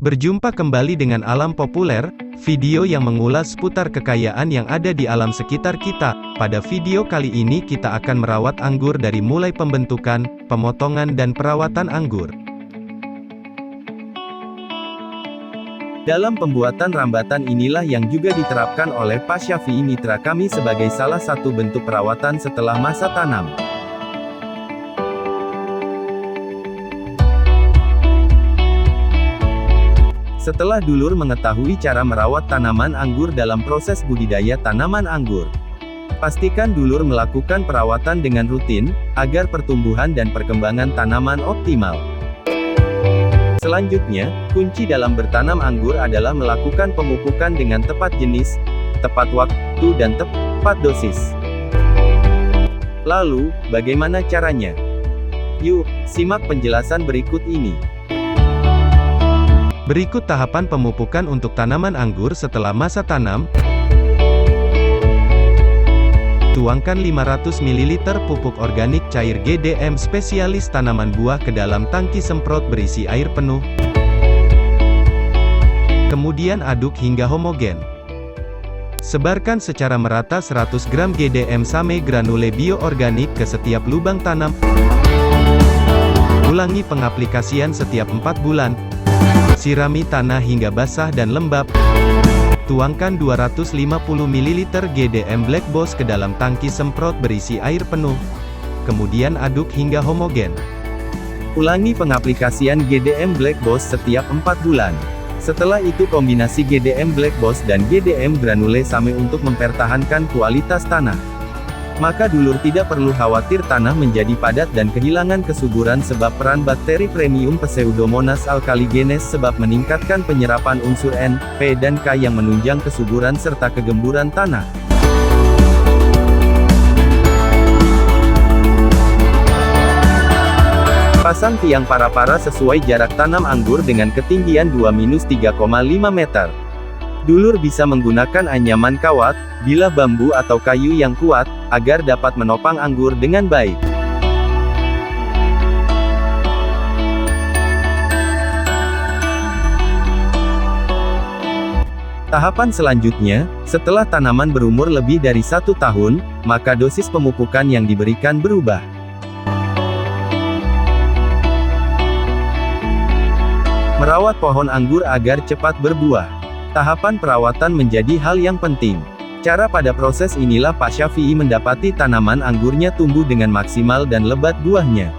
Berjumpa kembali dengan Alam Populer, video yang mengulas seputar kekayaan yang ada di alam sekitar kita. Pada video kali ini kita akan merawat anggur dari mulai pembentukan, pemotongan dan perawatan anggur. Dalam pembuatan rambatan inilah yang juga diterapkan oleh Pak Syafi'i mitra kami sebagai salah satu bentuk perawatan setelah masa tanam. Setelah dulur mengetahui cara merawat tanaman anggur dalam proses budidaya tanaman anggur, pastikan dulur melakukan perawatan dengan rutin, agar pertumbuhan dan perkembangan tanaman optimal. Selanjutnya, kunci dalam bertanam anggur adalah melakukan pemupukan dengan tepat jenis, tepat waktu dan tepat dosis. Lalu, bagaimana caranya? Yuk, simak penjelasan berikut ini. Berikut tahapan pemupukan untuk tanaman anggur setelah masa tanam. Tuangkan 500 ml pupuk organik cair GDM spesialis tanaman buah ke dalam tangki semprot berisi air penuh. Kemudian aduk hingga homogen. Sebarkan secara merata 100 gram GDM same granule bioorganik ke setiap lubang tanam. Ulangi pengaplikasian setiap 4 bulan. Sirami tanah hingga basah dan lembab. Tuangkan 250 ml GDM Black Boss ke dalam tangki semprot berisi air penuh. Kemudian aduk hingga homogen. Ulangi pengaplikasian GDM Black Boss setiap 4 bulan. Setelah itu kombinasi GDM Black Boss dan GDM granule same untuk mempertahankan kualitas tanah. Maka dulur tidak perlu khawatir tanah menjadi padat dan kehilangan kesuburan sebab peran bakteri premium Pseudomonas alkaligenes sebab meningkatkan penyerapan unsur N, P dan K yang menunjang kesuburan serta kegemburan tanah. Pasang tiang para-para sesuai jarak tanam anggur dengan ketinggian 2-3,5 meter. Dulur bisa menggunakan anyaman kawat, bilah bambu atau kayu yang kuat, agar dapat menopang anggur dengan baik. Tahapan selanjutnya, setelah tanaman berumur lebih dari 1 tahun, maka dosis pemupukan yang diberikan berubah. Merawat pohon anggur agar cepat berbuah. Tahapan perawatan menjadi hal yang penting. Cara pada proses inilah Pak Syafi'i mendapati tanaman anggurnya tumbuh dengan maksimal dan lebat buahnya.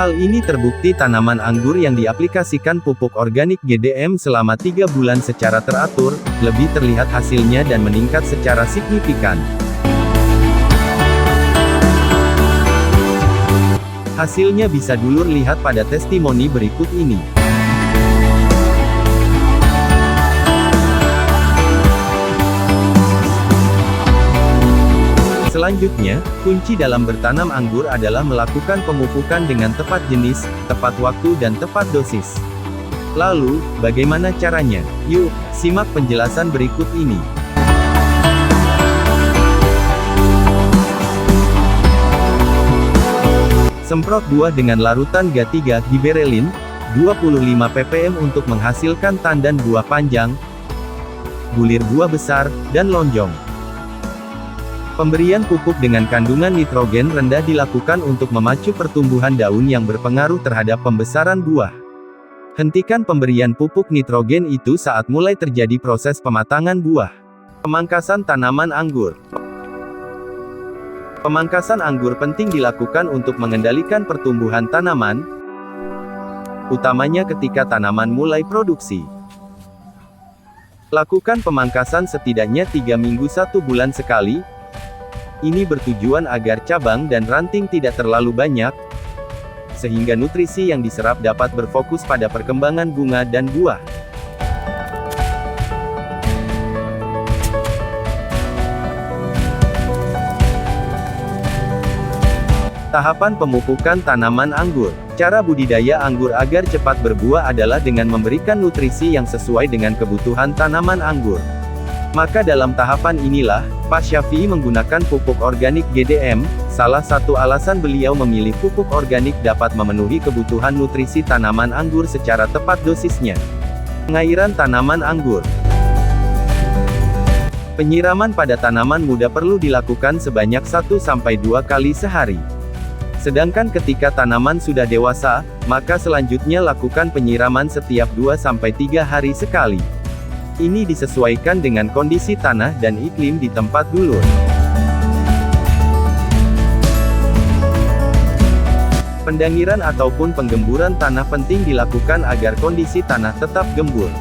Hal ini terbukti tanaman anggur yang diaplikasikan pupuk organik GDM selama 3 bulan secara teratur, lebih terlihat hasilnya dan meningkat secara signifikan. Hasilnya bisa dulur lihat pada testimoni berikut ini. Selanjutnya, kunci dalam bertanam anggur adalah melakukan pemupukan dengan tepat jenis, tepat waktu dan tepat dosis. Lalu, bagaimana caranya? Yuk, simak penjelasan berikut ini. Semprot buah dengan larutan G3 giberelin, 25 ppm untuk menghasilkan tandan buah panjang, bulir buah besar, dan lonjong. Pemberian pupuk dengan kandungan nitrogen rendah dilakukan untuk memacu pertumbuhan daun yang berpengaruh terhadap pembesaran buah. Hentikan pemberian pupuk nitrogen itu saat mulai terjadi proses pematangan buah. Pemangkasan tanaman anggur. Pemangkasan anggur penting dilakukan untuk mengendalikan pertumbuhan tanaman, utamanya ketika tanaman mulai produksi. Lakukan pemangkasan setidaknya 3 minggu 1 bulan sekali. Ini bertujuan agar cabang dan ranting tidak terlalu banyak, sehingga nutrisi yang diserap dapat berfokus pada perkembangan bunga dan buah. Tahapan pemupukan tanaman anggur. Cara budidaya anggur agar cepat berbuah adalah dengan memberikan nutrisi yang sesuai dengan kebutuhan tanaman anggur. Maka dalam tahapan inilah, Pak Syafii menggunakan pupuk organik GDM. Salah satu alasan beliau memilih pupuk organik dapat memenuhi kebutuhan nutrisi tanaman anggur secara tepat dosisnya. Pengairan tanaman anggur. Penyiraman pada tanaman muda perlu dilakukan sebanyak 1-2 kali sehari. Sedangkan ketika tanaman sudah dewasa, maka selanjutnya lakukan penyiraman setiap 2-3 hari sekali. Ini disesuaikan dengan kondisi tanah dan iklim di tempat dulur. Pendangiran ataupun penggemburan tanah penting dilakukan agar kondisi tanah tetap gembur,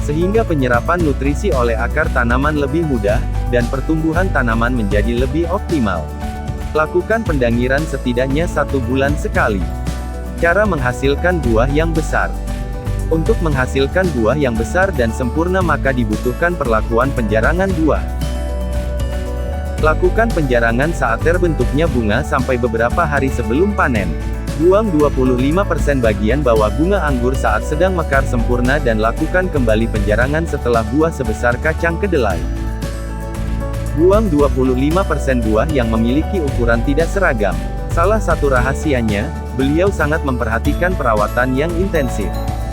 sehingga penyerapan nutrisi oleh akar tanaman lebih mudah, dan pertumbuhan tanaman menjadi lebih optimal. Lakukan pendangiran setidaknya 1 bulan sekali. Cara menghasilkan buah yang besar. Untuk menghasilkan buah yang besar dan sempurna maka dibutuhkan perlakuan penjarangan buah. Lakukan penjarangan saat terbentuknya bunga sampai beberapa hari sebelum panen. Buang 25% bagian bawah bunga anggur saat sedang mekar sempurna dan lakukan kembali penjarangan setelah buah sebesar kacang kedelai. Buang 25% buah yang memiliki ukuran tidak seragam. Salah satu rahasianya, beliau sangat memperhatikan perawatan yang intensif.